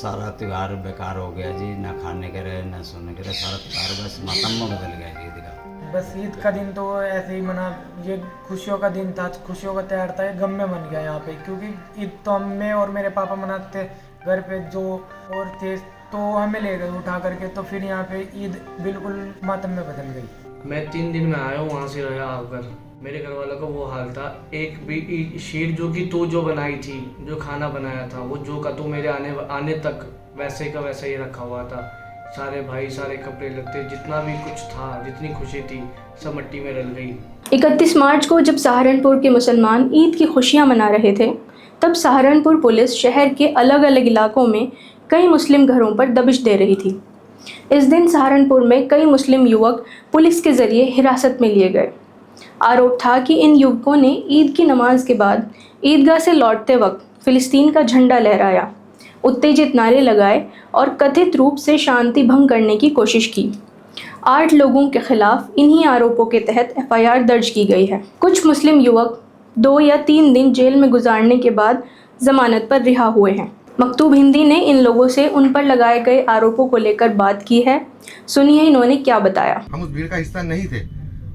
सारा त्यौहार बेकार हो गया जी, ना खाने के रहे ना सोने के रहे, सारा त्यौहार बस मातम में बदल गया जी ईद का। बस ईद का दिन तो ऐसे ही मना, ये खुशियों का दिन था, खुशियों का त्यौहार था, ये गम में बन गया यहाँ पे, क्योंकि ईद तो मैं और मेरे पापा मनाते घर पे, जो और थे तो हमें ले गए उठा करके, तो फिर यहाँ पे ईद बिल्कुल मातम में बदल गई। मैं 3 दिन में आया हूँ वहाँ से रहा आकर, मेरे घर वालों का वो हाल था। एक भी शीर जो कि तू जो बनाई थी, जो खाना बनाया था, वो जो का तो मेरे आने तक वैसे का वैसा ही रखा हुआ था। सारे भाई, सारे कपड़े लगते, जितना भी कुछ था, जितनी खुशी थी, सब मिट्टी में रल गई। 31 मार्च को जब सहारनपुर के मुसलमान ईद की खुशियां मना रहे थे, तब सहारनपुर पुलिस शहर के अलग अलग इलाकों में कई मुस्लिम घरों पर दबिश दे रही थी। इस दिन सहारनपुर में कई मुस्लिम युवक पुलिस के जरिए हिरासत में लिए गए। आरोप था कि इन युवकों ने ईद की नमाज के बाद ईदगाह से लौटते वक्त फिलिस्तीन का झंडा लहराया, उत्तेजित नारे लगाए और कथित रूप से शांति भंग करने की कोशिश की। 8 लोगों के खिलाफ इन्हीं आरोपों के तहत एफआईआर दर्ज की गई है। कुछ मुस्लिम युवक 2 या 3 दिन जेल में गुजारने के बाद जमानत पर रिहा हुए हैं। मकतूब हिंदी ने इन लोगों से उन पर लगाए गए आरोपों को लेकर बात की है। सुनिए इन्होंने क्या बताया। हम उस भीड़ का हिस्सा नहीं थे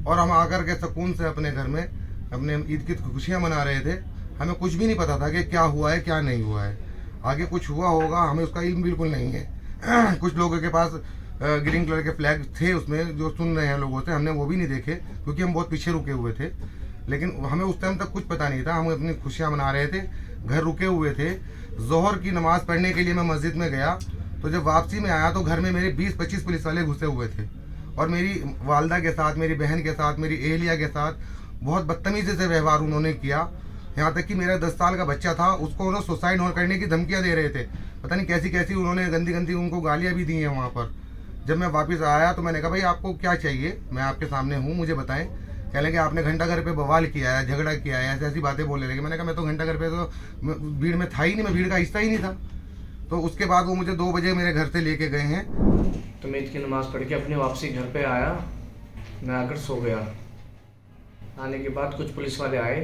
और हम आकर के सुकून से अपने घर में अपने ईद की खुशियां मना रहे थे। हमें कुछ भी नहीं पता था कि क्या हुआ है क्या नहीं हुआ है, आगे कुछ हुआ होगा हमें उसका इल्म बिल्कुल नहीं है। कुछ लोगों के पास ग्रीन कलर के फ्लैग थे उसमें, जो सुन रहे हैं लोगों से, हमने वो भी नहीं देखे क्योंकि हम बहुत पीछे रुके हुए थे। लेकिन हमें उस टाइम तक कुछ पता नहीं था, हम अपनी खुशियां मना रहे थे, घर रुके हुए थे। जोहर की नमाज पढ़ने के लिए मैं मस्जिद में गया, तो जब वापसी में आया तो घर में मेरे 20-25 पुलिस वाले घुसे हुए थे और मेरी वालदा के साथ, मेरी बहन के साथ, मेरी एहलिया के साथ बहुत बदतमीजी से व्यवहार उन्होंने किया। यहाँ तक कि मेरा 10 साल का बच्चा था, उसको उन्होंने सुसाइड करने की धमकियाँ दे रहे थे। पता नहीं कैसी कैसी उन्होंने गंदी गंदी उनको गालियाँ भी दी हैं वहाँ पर। जब मैं वापस आया तो मैंने कहा भाई आपको क्या चाहिए, मैं आपके सामने हूँ, मुझे बताएं। कह लगे आपने घंटा घर पे बवाल किया है, झगड़ा किया है, ऐसी ऐसी बातें बोलने लगे। मैंने कहा मैं तो घंटा घर पे तो भीड़ में था ही नहीं, मैं भीड़ का हिस्सा ही नहीं था। तो उसके बाद वो मुझे 2 बजे मेरे घर से लेके गए हैं। तो मैं ईद की नमाज़ पढ़ के अपनी वापसी घर पे आया, मैं आकर सो गया। आने के बाद कुछ पुलिस वाले आए,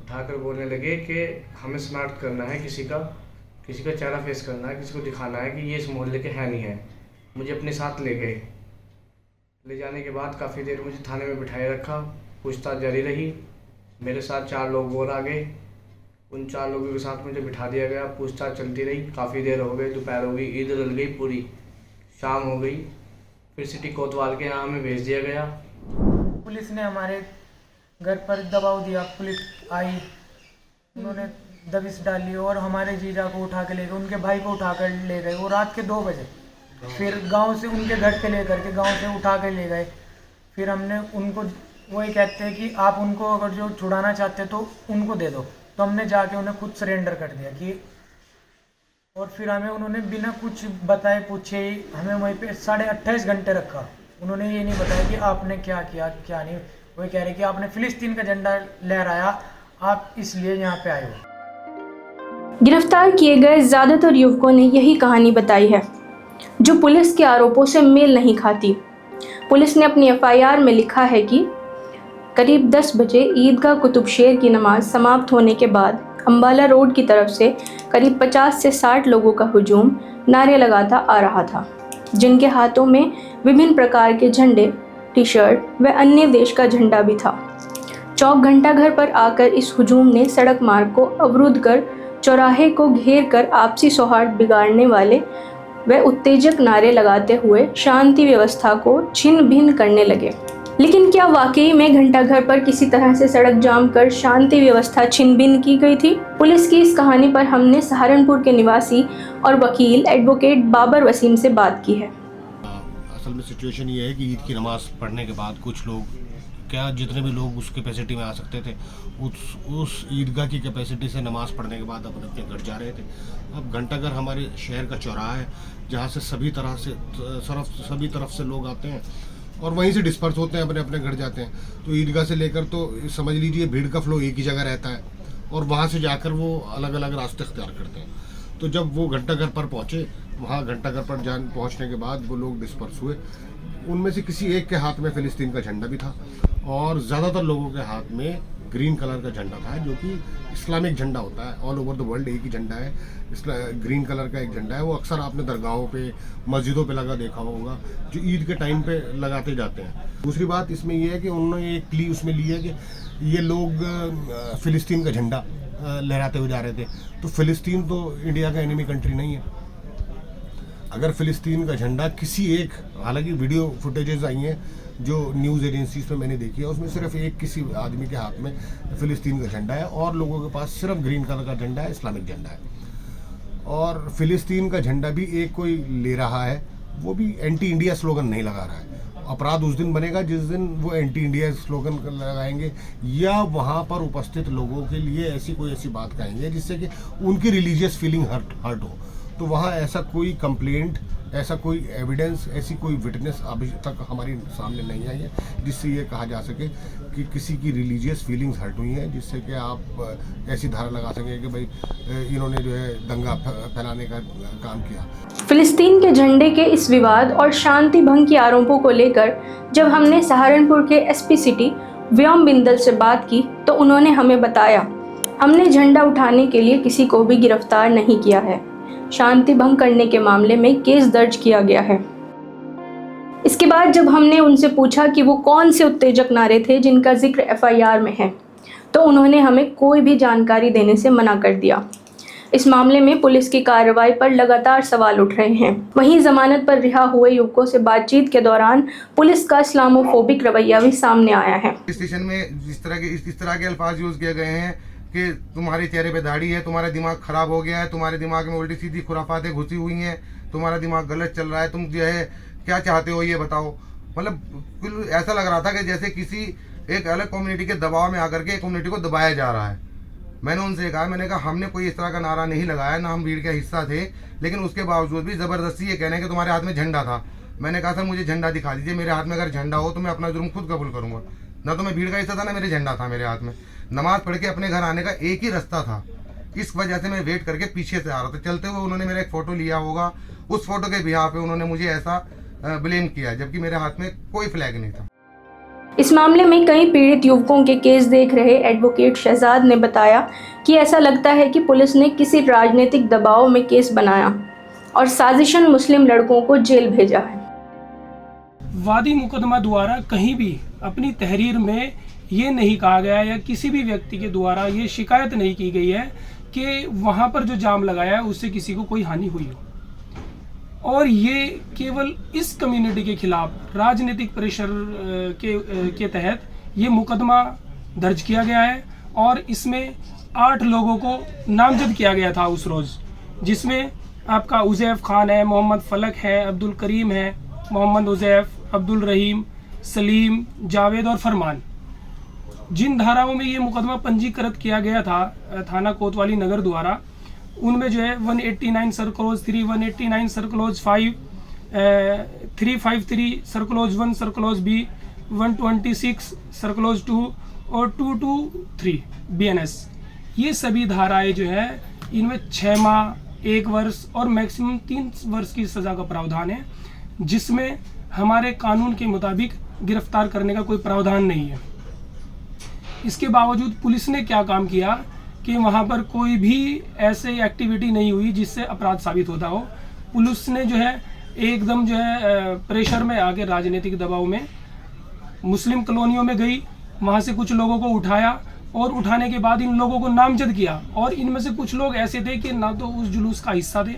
उठाकर बोलने लगे कि हमें स्मार्ट करना है, किसी का चेहरा फेस करना है, किसी को दिखाना है कि ये इस मोहल्ले के है नहीं है। मुझे अपने साथ ले गए। ले जाने के बाद काफ़ी देर मुझे थाने में बिठाए रखा, पूछताछ जारी रही। मेरे साथ 4 लोग और आ गए, उन 4 लोगों के साथ मुझे बिठा दिया गया। पूछताछ चलती रही, काफ़ी देर हो गई, दोपहर हो गई, ईद रल गई पूरी, शाम हो गई। फिर सिटी कोतवाल के यहाँ हमें भेज दिया गया। पुलिस ने हमारे घर पर दबाव दिया, पुलिस आई, उन्होंने दबिश डाली और हमारे जीजा को उठा के ले गए, उनके भाई को उठा कर ले गए, वो रात के 2 बजे। फिर गांव से उनके घर से लेकर के गांव से उठा कर ले गए। फिर हमने उनको, वही कहते हैं कि आप उनको अगर जो छुड़ाना चाहते तो उनको दे दो, तो हमने जाके उन्हें खुद सरेंडर कर दिया कि, और फिर हमें उन्होंने बिना कुछ बताए पूछे ही हमें वहीं पे 28.5 घंटे रखा। उन्होंने ये नहीं बताया कि आपने क्या किया क्या नहीं। वही कह रहे कि आपने फिलिस्तीन का झंडा लहराया, आप इसलिए यहाँ पे आए हो। गिरफ्तार किए गए ज़्यादातर युवकों ने यही कहानी बताई है, जो पुलिस के आरोपों से मेल नहीं खाती। पुलिस ने अपनी एफआईआर में लिखा है कि करीब 10 बजे ईदगाह कुतुब शेर की नमाज समाप्त होने के बाद अम्बाला रोड की तरफ से करीब 50 से 60 लोगों का हुजूम नारे लगाता आ रहा था, जिनके हाथों में विभिन्न प्रकार के झंडे, टी शर्ट व अन्य देश का झंडा भी था। चौक घंटाघर पर आकर इस हुजूम ने सड़क मार्ग को अवरुद्ध कर चौराहे को घेर कर आपसी सौहार्द बिगाड़ने वाले व उत्तेजक नारे लगाते हुए शांति व्यवस्था को छिन्न भिन्न करने लगे। लेकिन क्या वाकई में घंटाघर पर किसी तरह से सड़क जाम कर शांति व्यवस्था छिन्न भिन्न की गई थी? पुलिस की इस कहानी पर हमने सहारनपुर के निवासी और वकील एडवोकेट बाबर वसीम से बात की है। असल में सिचुएशन ये है कि ईद की नमाज़ पढ़ने के बाद कुछ लोग, क्या जितने भी लोग उस कैपेसिटी में आ सकते थे, उस ईदगाह की कैपेसिटी से नमाज़ पढ़ने के बाद अपने अपने घर जा रहे थे। अब घंटाघर हमारे शहर का चौराहा है, जहाँ से सभी तरफ से लोग आते हैं और वहीं से डिस्पर्स होते हैं, अपने अपने घर जाते हैं। तो ईदगाह से लेकर तो समझ लीजिए भीड़ का फ्लो एक ही जगह रहता है और वहाँ से जाकर वो अलग अलग रास्ते अख्तियार करते हैं। तो जब वो घंटाघर पर पहुँचे, वहाँ घंटाघर पर पहुँचने के बाद वो लोग डिस्पर्स हुए। उनमें से किसी एक के हाथ में फ़िलिस्तीन का झंडा भी था और ज़्यादातर लोगों के हाथ में ग्रीन कलर का झंडा था, जो कि इस्लामिक झंडा होता है। ऑल ओवर द वर्ल्ड एक ही झंडा है, ग्रीन कलर का एक झंडा है। वो अक्सर आपने दरगाहों पे, मस्जिदों पे लगा देखा होगा, जो ईद के टाइम पे लगाते जाते हैं। दूसरी बात इसमें ये है कि उन्होंने एक क्ली उसमें ली है कि ये लोग फ़िलिस्तीन का झंडा लहराते हुए जा रहे थे। तो फ़िलिस्तीन तो इंडिया का एनिमी कंट्री नहीं है। अगर फ़िलिस्तीन का झंडा किसी एक, हालांकि वीडियो फुटेजेस आई हैं जो न्यूज़ एजेंसीज पे मैंने देखी है, उसमें सिर्फ एक किसी आदमी के हाथ में फ़िलिस्तीन का झंडा है और लोगों के पास सिर्फ ग्रीन कलर का झंडा है, इस्लामिक झंडा है। और फ़िलिस्तीन का झंडा भी एक कोई ले रहा है, वो भी एंटी इंडिया स्लोगन नहीं लगा रहा है। अपराध उस दिन बनेगा जिस दिन वो एंटी इंडिया स्लोगन लगाएंगे या वहाँ पर उपस्थित लोगों के लिए ऐसी बात कहेंगे जिससे कि उनकी रिलीजियस फीलिंग हर्ट हो। तो वहाँ ऐसा कोई कंप्लेंट, ऐसा कोई एविडेंस, ऐसी कोई विटनेस अभी तक हमारी सामने नहीं आई है जिससे ये कहा जा सके कि किसी की रिलीजियस फीलिंग्स हर्ट हुई हैं, जिससे कि आप ऐसी धारा लगा सकें कि भाई इन्होंने जो है दंगा फैलाने का काम किया। फिलिस्तीन के झंडे के इस विवाद और शांति भंग के आरोपों को लेकर जब हमने सहारनपुर के एसपी सिटी व्योम बिंदल से बात की तो उन्होंने हमें बताया, हमने झंडा उठाने के लिए किसी को भी गिरफ्तार नहीं किया है। शांति भंग करने के मामले में केस दर्ज किया गया है। इसके बाद जब हमने उनसे पूछा कि वो कौन से उत्तेजक नारे थे जिनका जिक्र एफआईआर में है, तो उन्होंने हमें कोई भी जानकारी देने से मना कर दिया। इस मामले में पुलिस की कार्रवाई पर लगातार सवाल उठ रहे हैं। वहीं जमानत पर रिहा हुए युवकों से बातचीत के दौरान पुलिस का इस्लामोफोबिक रवैया भी सामने आया है। स्टेशन में इस तरह के अल्फाज यूज किए गए हैं कि तुम्हारे चेहरे पे दाढ़ी है, तुम्हारा दिमाग खराब हो गया है, तुम्हारे दिमाग में उल्टी सीधी खुराफातें घुसी हुई हैं, तुम्हारा दिमाग गलत चल रहा है, तुम जो है क्या चाहते हो ये बताओ। मतलब ऐसा लग रहा था कि जैसे किसी एक अलग कम्युनिटी के दबाव में आकर के कम्युनिटी को दबाया जा रहा है। मैंने उनसे कहा, मैंने कहा हमने कोई इस तरह का नारा नहीं लगाया, ना हम भीड़ का हिस्सा थे, लेकिन उसके बावजूद भी ज़बरदस्ती ये कहने कि तुम्हारे हाथ में झंडा था। मैंने कहा सर मुझे झंडा दिखा दीजिए, मेरे हाथ में अगर झंडा हो तो मैं अपना जुर्म खुद कबूल करूँगा। ना तो मैं भीड़ का हिस्सा था, ना मेरे झंडा था मेरे हाथ में। नमाज पढ़ के अपने घर आने का एक ही रास्ता था, इस वजह से मैं वेट करके पीछे से आ रहा था। चलते हुए उन्होंने मेरा एक फ़ोटो लिया होगा, उस फोटो के बिहार पे उन्होंने मुझे ऐसा ब्लेम किया, जबकि मेरे हाथ में कोई फ्लैग नहीं था। इस मामले में कई पीड़ित युवकों के केस देख रहे एडवोकेट शहजाद ने बताया कि ऐसा लगता है कि पुलिस ने किसी राजनीतिक दबाव में केस बनाया और साजिशन मुस्लिम लड़कों को जेल भेजा है। वादी मुकदमा द्वारा कहीं भी अपनी तहरीर में ये नहीं कहा गया या किसी भी व्यक्ति के द्वारा ये शिकायत नहीं की गई है कि वहाँ पर जो जाम लगाया है उससे किसी को कोई हानि हुई हो, और ये केवल इस कम्युनिटी के खिलाफ राजनीतिक प्रेशर के तहत ये मुकदमा दर्ज किया गया है। और इसमें 8 लोगों को नामजद किया गया था उस रोज़, जिसमें आपका उज़ैफ खान है, मोहम्मद फलक है, अब्दुल करीम है, मोहम्मद उज़ैफ, अब्दुल रहीम, सलीम, जावेद और फरमान। जिन धाराओं में ये मुकदमा पंजीकृत किया गया था थाना कोतवाली नगर द्वारा, उनमें जो है 189 सर्कलोज 3, 189 सर्कलोज 5, 353 सर्कलोज 1, सर्कलोज बी, 126 सर्कलोज 2 और 223 BNS। ये सभी धाराएं जो है इनमें 6 माह, 1 वर्ष और मैक्सिमम 3 वर्ष की सज़ा का प्रावधान है, जिसमें हमारे कानून के मुताबिक गिरफ्तार करने का कोई प्रावधान नहीं है। इसके बावजूद पुलिस ने क्या काम किया कि वहाँ पर कोई भी ऐसे एक्टिविटी नहीं हुई जिससे अपराध साबित होता हो। पुलिस ने जो है एकदम जो है प्रेशर में आके राजनीतिक दबाव में मुस्लिम कॉलोनियों में गई, वहाँ से कुछ लोगों को उठाया और उठाने के बाद इन लोगों को नामजद किया। और इनमें से कुछ लोग ऐसे थे कि ना तो उस जुलूस का हिस्सा थे,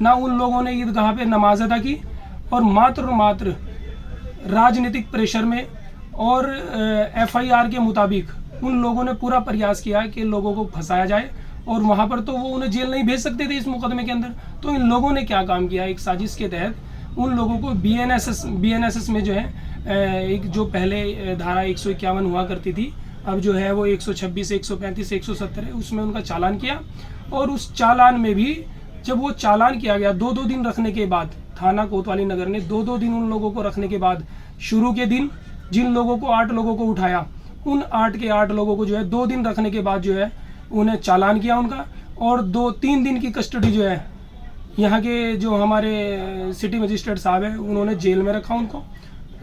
ना उन लोगों ने ईदगाह पे नमाज अदा की, और मात्र राजनीतिक प्रेशर में और FIR के मुताबिक उन लोगों ने पूरा प्रयास किया कि लोगों को फंसाया जाए, और वहाँ पर तो वो उन्हें जेल नहीं भेज सकते थे इस मुकदमे के अंदर। तो इन लोगों ने क्या काम किया, एक साजिश के तहत उन लोगों को BNSS में जो है एक जो पहले धारा 151 हुआ करती थी, अब जो है वो 126, 135, 170 है, उसमें उनका चालान किया। और उस चालान में भी जब वो चालान किया गया 2-2 दिन रखने के बाद, थाना कोतवाली नगर ने 2-2 दिन उन लोगों को रखने के बाद, शुरू के दिन जिन लोगों को 8 लोगों को उठाया, उन 8 के 8 लोगों को जो है 2 दिन रखने के बाद जो है उन्हें चालान किया उनका, और 2-3 दिन की कस्टडी जो है यहाँ के जो हमारे सिटी मजिस्ट्रेट साहब हैं उन्होंने जेल में रखा उनको,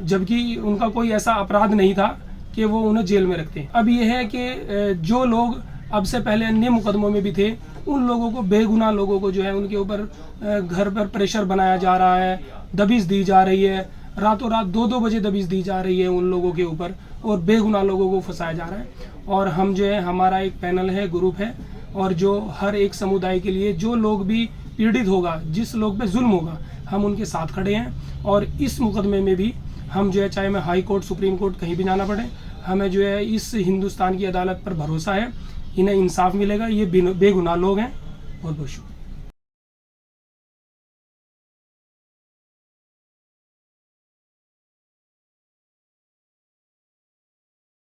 जबकि उनका कोई ऐसा अपराध नहीं था कि वो उन्हें जेल में रखते हैं। अब ये है कि जो लोग अब से पहले अन्य मुकदमों में भी थे, उन लोगों को, बेगुनाह लोगों को जो है उनके ऊपर घर पर प्रेशर बनाया जा रहा है, दबिश दी जा रही है, रातों रात 2-2 बजे दबिश दी जा रही है उन लोगों के ऊपर, और बेगुनाह लोगों को फंसाया जा रहा है। और हम जो है, हमारा एक पैनल है, ग्रुप है, और जो हर एक समुदाय के लिए जो लोग भी पीड़ित होगा, जिस लोग पे जुल्म होगा, हम उनके साथ खड़े हैं। और इस मुकदमे में भी हम जो है, चाहे हमें हाई कोर्ट, सुप्रीम कोर्ट कहीं भी जाना पड़े, हमें जो है इस हिंदुस्तान की अदालत पर भरोसा है, इन्हें इंसाफ मिलेगा। ये बेगुनाह लोग हैं। बहुत बहुत शुक्रिया।